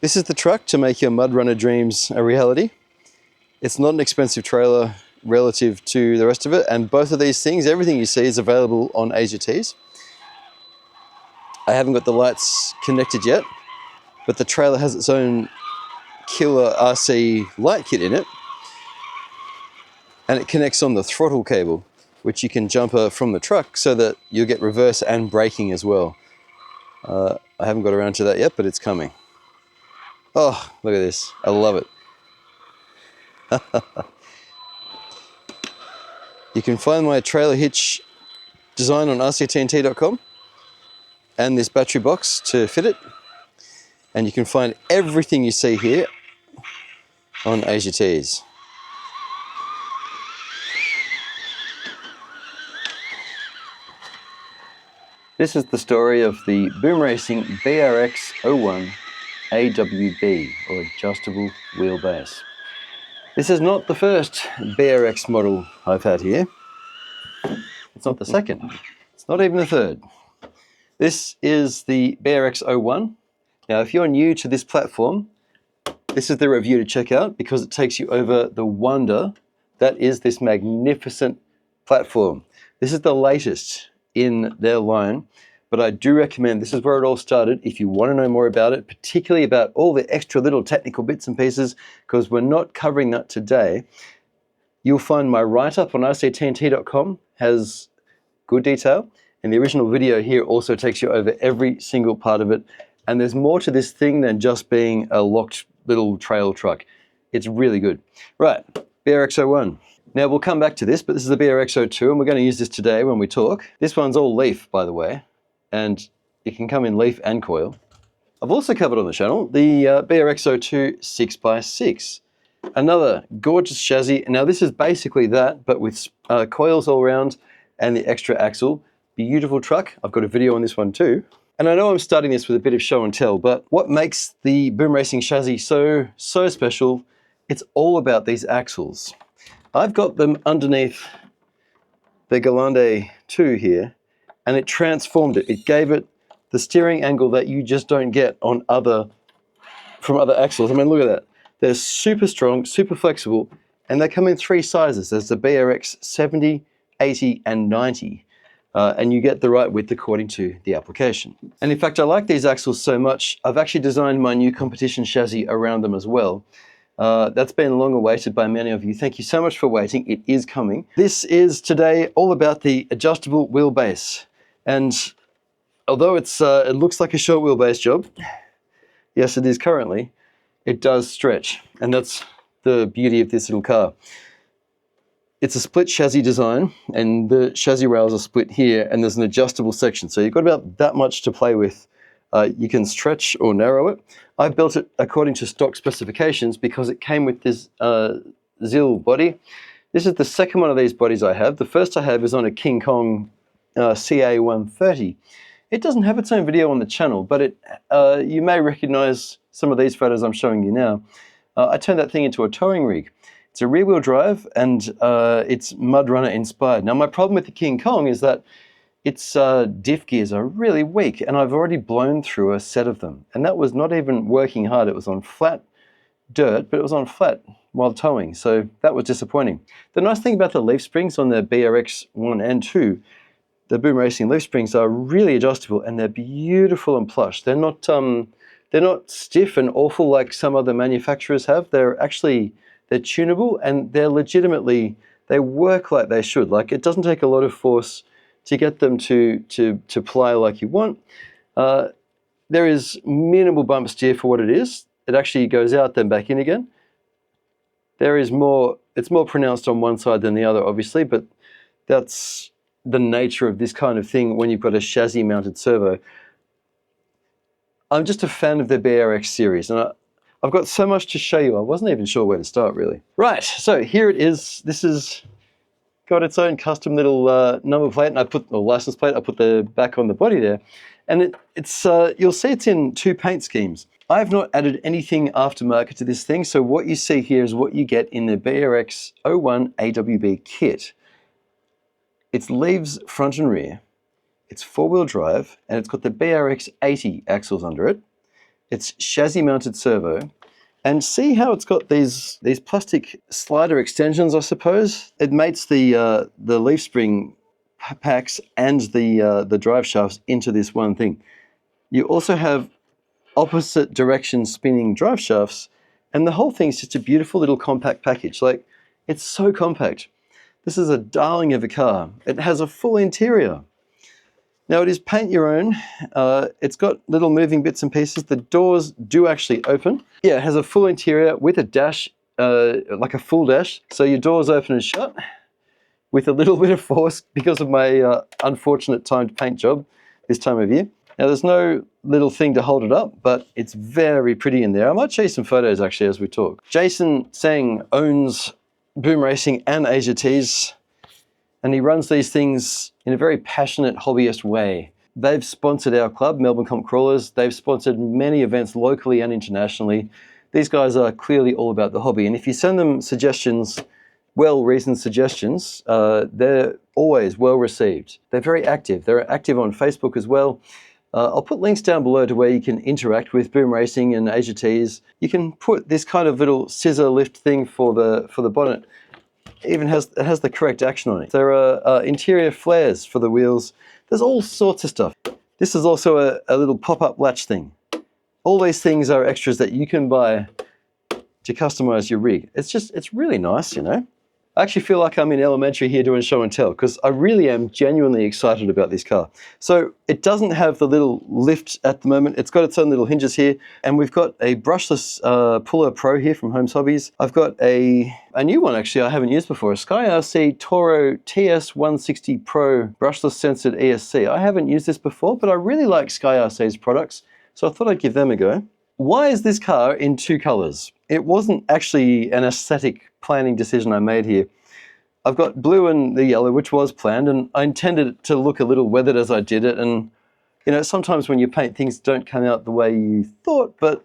This is the truck to make your mud runner dreams a reality. It's not an expensive trailer relative to the rest of it, and both of these things, everything you see is available on ASICs. I haven't got the lights connected yet, but the trailer has its own killer RC light kit in it, and it connects on the throttle cable, which you can jumper from the truck so that you'll get reverse and braking as well. I haven't got around to that yet, but it's coming. Oh, look at this. I love it. You can find my trailer hitch design on RC-TNT.com and this battery box to fit it. And you can find everything you see here on ASICs. This is the story of the Boom Racing BRX01 AWB, or adjustable wheelbase. This is not the first BRX model I've had here. It's not the second. It's not even the third. This is the BRX01. Now, if you're new to this platform, this is the review to check out because it takes you over the wonder that is this magnificent platform. This is the latest in their line, but I do recommend, this is where it all started, if you want to know more about it, particularly about all the extra little technical bits and pieces, because we're not covering that today. You'll find my write-up on RC-TNT.com has good detail, and the original video here also takes you over every single part of it. And there's more to this thing than just being a locked little trail truck. It's really good. Right, BRX01. Now we'll come back to this, but this is the BRX02, and we're going to use this today when we talk. This one's all leaf, by the way, and it can come in leaf and coil. I've also covered on the channel the BRX02 6x6. Another gorgeous chassis. Now this is basically that, but with coils all around and the extra axle. Beautiful truck. I've got a video on this one too. And I know I'm starting this with a bit of show and tell, but what makes the Boom Racing chassis so special, it's all about these axles. I've got them underneath the Galande 2 here, and it transformed it. It gave it the steering angle that you just don't get on from other axles. I mean, look at that. They're super strong, super flexible, and they come in 3 sizes. There's the BRX 70, 80, and 90. And you get the right width according to the application. And in fact, I like these axles so much, I've actually designed my new competition chassis around them as well. That's been long awaited by many of you. Thank you so much for waiting. It is coming. This is today all about the adjustable wheelbase. And although it looks like a short wheelbase job, yes, it is currently, it does stretch. And that's the beauty of this little car. It's a split chassis design, and the chassis rails are split here, and there's an adjustable section. So you've got about that much to play with. You can stretch or narrow it. I built it according to stock specifications because it came with this ZIL body. This is the second one of these bodies I have. The first I have is on a King Kong CA130. It doesn't have its own video on the channel, but you may recognize some of these photos I'm showing you now. I turned that thing into a towing rig. It's a rear-wheel drive, and it's mud runner inspired. Now, my problem with the King Kong is that its diff gears are really weak, and I've already blown through a set of them. And that was not even working hard. It was on flat dirt, but it was on flat while towing, so that was disappointing. The nice thing about the leaf springs on the BRX1 and 2, the Boom Racing leaf springs are really adjustable, and they're beautiful and plush. They're not stiff and awful like some other manufacturers have. They're tunable, and they're legitimately, they work like they should. Like, it doesn't take a lot of force to get them to ply like you want. There is minimal bump steer for what it is. It actually goes out then back in again. It's more pronounced on one side than the other, obviously, but that's the nature of this kind of thing when you've got a chassis mounted servo. I'm just a fan of the BRX series, and I've got so much to show you. I wasn't even sure where to start, really. Right, so here it is. This has got its own custom little number plate, and license plate. I put the back on the body there, and you'll see it's in 2 paint schemes. I've not added anything aftermarket to this thing, so what you see here is what you get in the BRX01 AWB kit. It's leaves front and rear. It's 4-wheel drive, and it's got the BRX 80 axles under it. It's chassis mounted servo. And see how it's got these plastic slider extensions, I suppose? It mates the leaf spring packs and the drive shafts into this one thing. You also have opposite direction spinning drive shafts, and the whole thing's just a beautiful little compact package. Like, it's so compact. This is a darling of a car. It has a full interior. Now it is paint your own. It's got little moving bits and pieces. The doors do actually open. Yeah, it has a full interior with a dash, like a full dash. So your doors open and shut with a little bit of force because of my unfortunate timed paint job this time of year. Now there's no little thing to hold it up, but it's very pretty in there. I might show you some photos actually as we talk. Jason Seng owns Boom Racing and Asia Tees, and he runs these things in a very passionate hobbyist way. They've sponsored our club, Melbourne Comp Crawlers. They've sponsored many events locally and internationally. These guys are clearly all about the hobby, and if you send them suggestions, well-reasoned suggestions, they're always well received. They're very active. They're active on Facebook as well. I'll put links down below to where you can interact with Boom Racing and Asia Tees. You can put this kind of little scissor lift thing for the bonnet. It has the correct action on it. There are interior flares for the wheels. There's all sorts of stuff. This is also a little pop-up latch thing. All these things are extras that you can buy to customize your rig. It's really nice, you know. I actually feel like I'm in elementary here doing show and tell because I really am genuinely excited about this car. So it doesn't have the little lift at the moment. It's got its own little hinges here, and we've got a brushless Puller Pro here from Homes Hobbies. I've got a new one actually I haven't used before, a Sky RC Toro TS160 Pro brushless censored ESC. I haven't used this before, but I really like Sky RC's products, so I thought I'd give them a go. Why is this car in two colors? It wasn't actually an aesthetic planning decision I made here. I've got blue and the yellow, which was planned, and I intended it to look a little weathered as I did it. And you know, sometimes when you paint, things don't come out the way you thought, but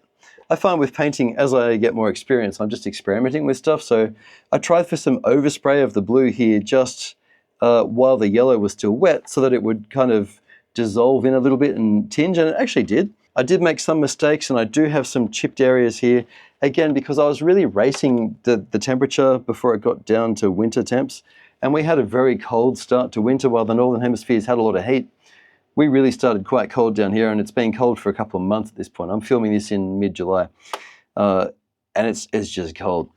I find with painting, as I get more experience, I'm just experimenting with stuff. So I tried for some overspray of the blue here just while the yellow was still wet so that it would kind of dissolve in a little bit and tinge, and it actually did. I did make some mistakes, and I do have some chipped areas here. Again, because I was really racing the temperature before it got down to winter temps, and we had a very cold start to winter while the Northern Hemisphere's had a lot of heat. We really started quite cold down here, and it's been cold for a couple of months at this point. I'm filming this in mid-July, and it's just cold.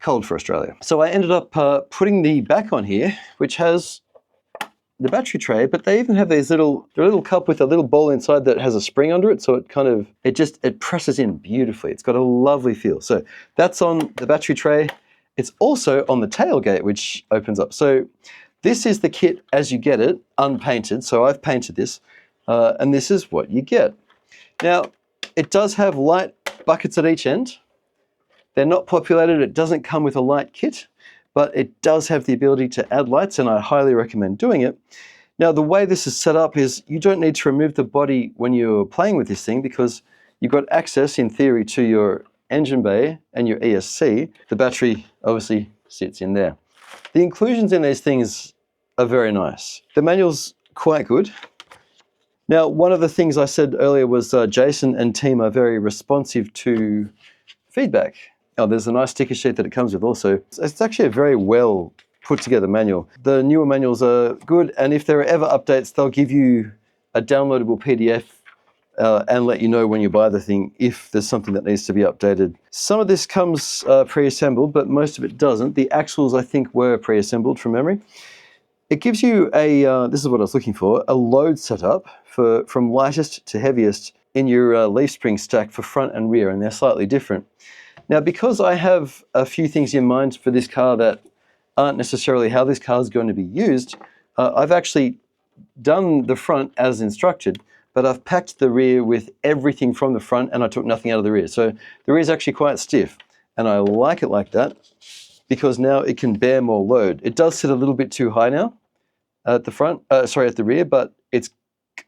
Cold for Australia. So I ended up putting the back on here, which has the battery tray, but they even have these little cup with a little bowl inside that has a spring under it, so it presses in beautifully. It's got a lovely feel. So that's on the battery tray. It's also on the tailgate, which opens up. So this is the kit as you get it, unpainted. So I've painted this, and this is what you get. Now, it does have light buckets at each end. They're not populated. It doesn't come with a light kit, but it does have the ability to add lights, and I highly recommend doing it. Now, the way this is set up is you don't need to remove the body when you're playing with this thing because you've got access, in theory, to your engine bay and your ESC. The battery obviously sits in there. The inclusions in these things are very nice. The manual's quite good. Now, one of the things I said earlier was Jason and team are very responsive to feedback. Oh, there's a nice sticker sheet that it comes with also. It's actually a very well put together manual. The newer manuals are good, and if there are ever updates, they'll give you a downloadable PDF and let you know when you buy the thing if there's something that needs to be updated. Some of this comes pre-assembled, but most of it doesn't. The axles, I think, were pre-assembled from memory. It gives you a, this is what I was looking for, a load setup from lightest to heaviest in your leaf spring stack for front and rear, and they're slightly different. Now, because I have a few things in mind for this car that aren't necessarily how this car is going to be used, I've actually done the front as instructed, but I've packed the rear with everything from the front, and I took nothing out of the rear. So the rear is actually quite stiff, and I like it like that because now it can bear more load. It does sit a little bit too high now at the front, at the rear, but it's,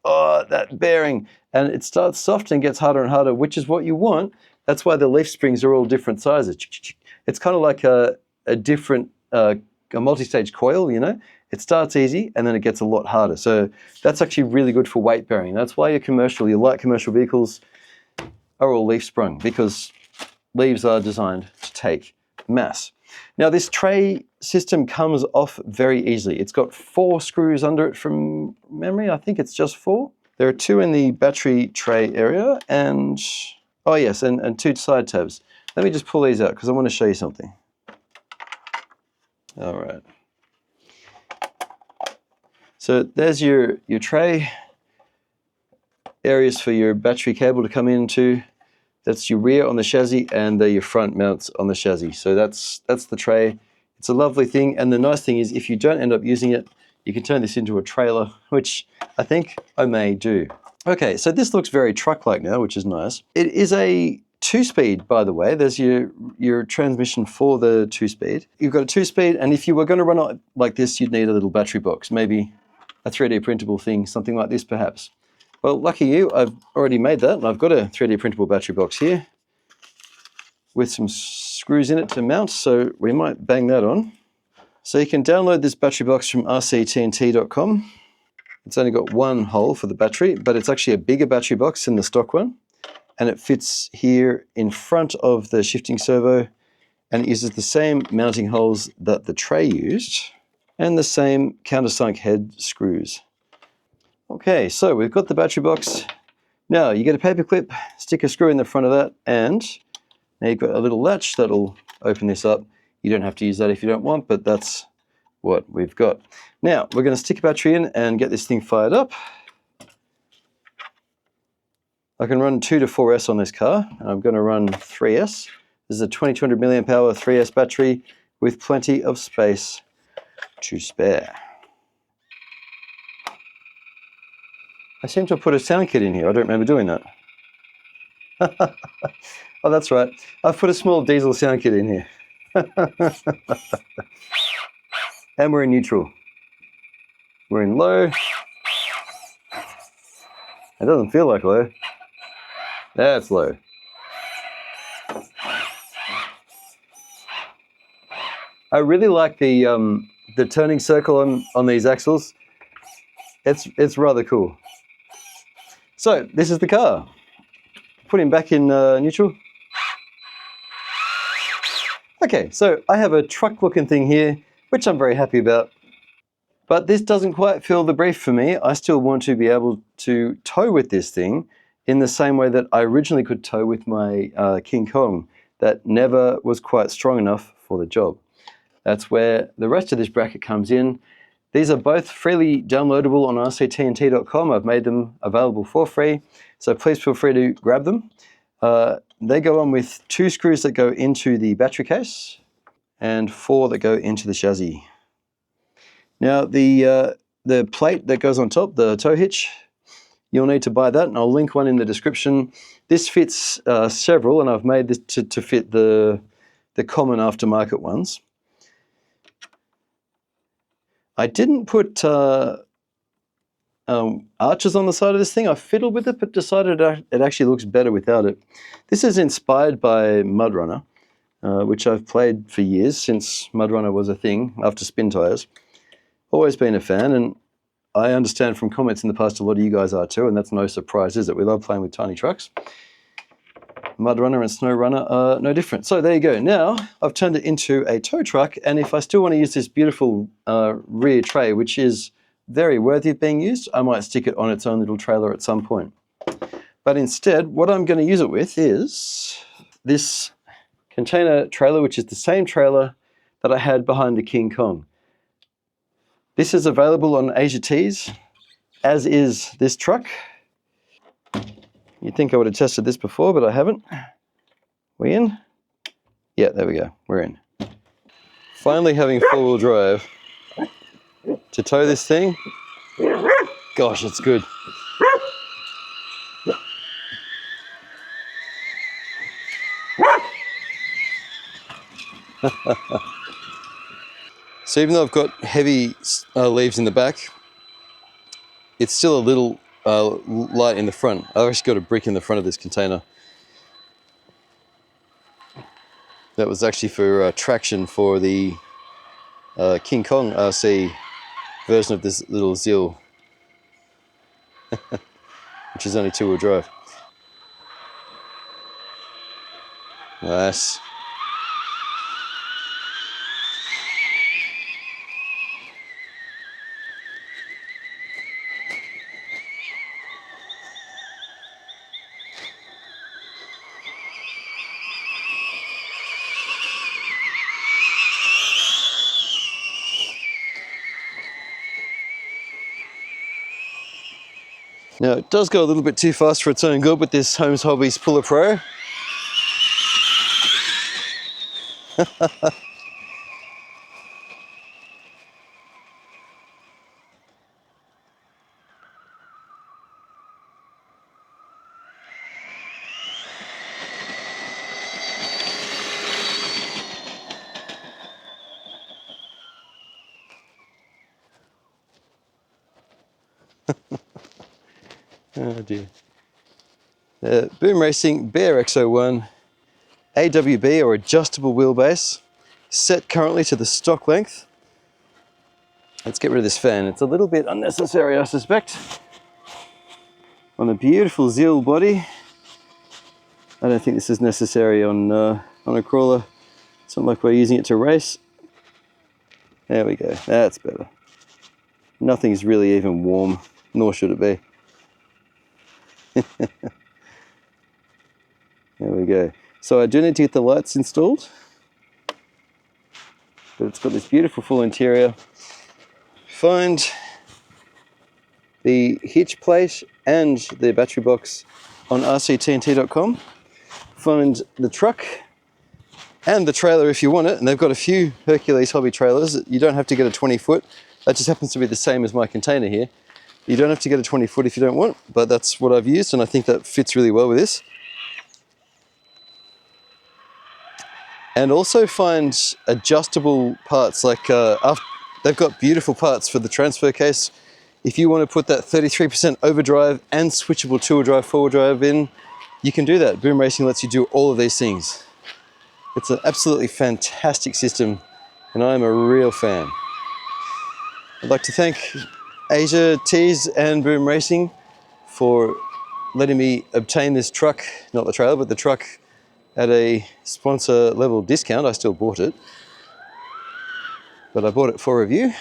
that bearing, and it starts soft and gets harder and harder, which is what you want. That's why the leaf springs are all different sizes. It's kind of like a different, a multi-stage coil, you know? It starts easy and then it gets a lot harder. So that's actually really good for weight bearing. That's why your light commercial vehicles, are all leaf sprung because leaves are designed to take mass. Now this tray system comes off very easily. It's got 4 screws under it from memory. I think it's just 4. There are 2 in the battery tray area and, oh yes, and 2 side tabs. Let me just pull these out because I want to show you something. All right. So there's your tray, areas for your battery cable to come into. That's your rear on the chassis and your front mounts on the chassis. So that's the tray. It's a lovely thing. And the nice thing is if you don't end up using it, you can turn this into a trailer, which I think I may do. Okay, so this looks very truck-like now, which is nice. It is a 2-speed, by the way. There's your transmission for the 2-speed. You've got a 2-speed, and if you were going to run it like this, you'd need a little battery box, maybe a 3D printable thing, something like this perhaps. Well, lucky you, I've already made that, and I've got a 3D printable battery box here with some screws in it to mount, so we might bang that on. So you can download this battery box from RC-TNT.com. It's only got 1 hole for the battery, but it's actually a bigger battery box than the stock one, and it fits here in front of the shifting servo, and it uses the same mounting holes that the tray used, and the same countersunk head screws. Okay, so we've got the battery box. Now you get a paper clip, stick a screw in the front of that, and now you've got a little latch that'll open this up. You don't have to use that if you don't want, but that's what we've got. Now we're going to stick a battery in and get this thing fired up. I can run 2 to 4S on this car, and I'm going to run 3S. This is a 2200 milliamp hour 3S battery with plenty of space to spare. I seem to have put a sound kit in here. I don't remember doing that. Oh, that's right. I've put a small diesel sound kit in here. And we're in neutral. We're in low. It doesn't feel like low. That's low. I really like the turning circle on these axles. It's rather cool. So this is the car. Put him back in neutral. Okay, so I have a truck looking thing here, which I'm very happy about. But this doesn't quite fill the brief for me. I still want to be able to tow with this thing in the same way that I originally could tow with my King Kong that never was quite strong enough for the job. That's where the rest of this bracket comes in. These are both freely downloadable on RC-TNT.com. I've made them available for free, so please feel free to grab them. They go on with 2 screws that go into the battery case and 4 that go into the chassis. Now the plate that goes on top, the tow hitch, you'll need to buy that, and I'll link one in the description. This fits several, and I've made this to fit the common aftermarket ones. I didn't put arches on the side of this thing. I fiddled with it, but decided it actually looks better without it. This is inspired by Mud Runner, which I've played for years, since Mud Runner was a thing after spin tires. Always been a fan, and I understand from comments in the past a lot of you guys are too, and that's no surprise, is it? We love playing with tiny trucks. Mud Runner and Snow Runner are no different. So there you go. Now I've turned it into a tow truck, and if I still want to use this beautiful rear tray, which is very worthy of being used, I might stick it on its own little trailer at some point. But instead, what I'm going to use it with is this container trailer, which is the same trailer that I had behind the King Kong. This is available on Asia Tees, as is this truck. You'd think I would have tested this before, but I haven't. We in? Yeah, there we go. We're in. Finally having 4-wheel drive to tow this thing. Gosh, it's good. So even though I've got heavy leaves in the back, it's still a little light in the front. I've actually got a brick in the front of this container. That was actually for traction for the King Kong RC version of this little Zeal, which is only 2-wheel drive. Nice. Now it does go a little bit too fast for its own good with this Holmes Hobbies Puller Pro. Oh dear. Boom Racing BRX01 AWB, or adjustable wheelbase, set currently to the stock length. Let's get rid of this fan. It's a little bit unnecessary, I suspect. On a beautiful Zeal body. I don't think this is necessary on a crawler. It's not like we're using it to race. There we go, that's better. Nothing's really even warm, nor should it be. There we go. So I do need to get the lights installed, but it's got this beautiful full interior. Find the hitch plate and the battery box on RC-TNT.com. Find the truck and the trailer if you want it, and they've got a few Hercules hobby trailers. You don't have to get a 20-foot. That just happens to be the same as my container here. You don't have to get a 20-foot if you don't want, but that's what I've used, and I think that fits really well with this. And also find adjustable parts, like they've got beautiful parts for the transfer case. If you want to put that 33% overdrive and switchable two-wheel drive, four-wheel drive in, you can do that. Boom Racing lets you do all of these things. It's an absolutely fantastic system, and I'm a real fan. I'd like to thank Asia Tees and Boom Racing for letting me obtain this truck, not the trailer, but the truck, at a sponsor level discount. I still bought it, but I bought it for review,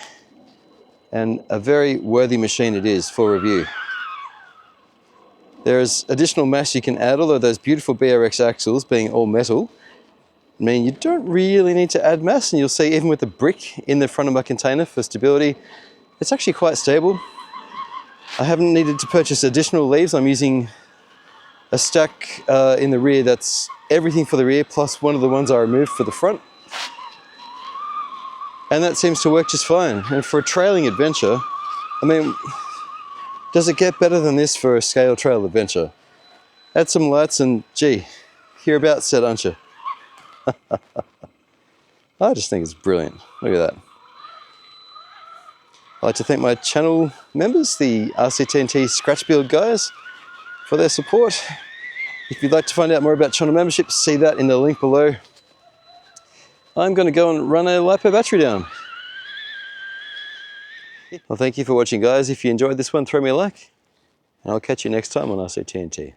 and a very worthy machine it is for review. There's additional mass you can add, although those beautiful BRX axles being all metal mean you don't really need to add mass, and you'll see even with the brick in the front of my container for stability, it's actually quite stable. I haven't needed to purchase additional leaves. I'm using a stack in the rear that's everything for the rear, plus one of the ones I removed for the front. And that seems to work just fine. And for a trailing adventure, I mean, does it get better than this for a scale trail adventure? Add some lights and gee, hereabouts said, aren't you? I just think it's brilliant. Look at that. I'd like to thank my channel members, the RC-TNT Scratch Build guys, for their support. If you'd like to find out more about channel memberships, see that in the link below. I'm going to go and run a LiPo battery down. Well, thank you for watching, guys. If you enjoyed this one, throw me a like, and I'll catch you next time on RC-TNT.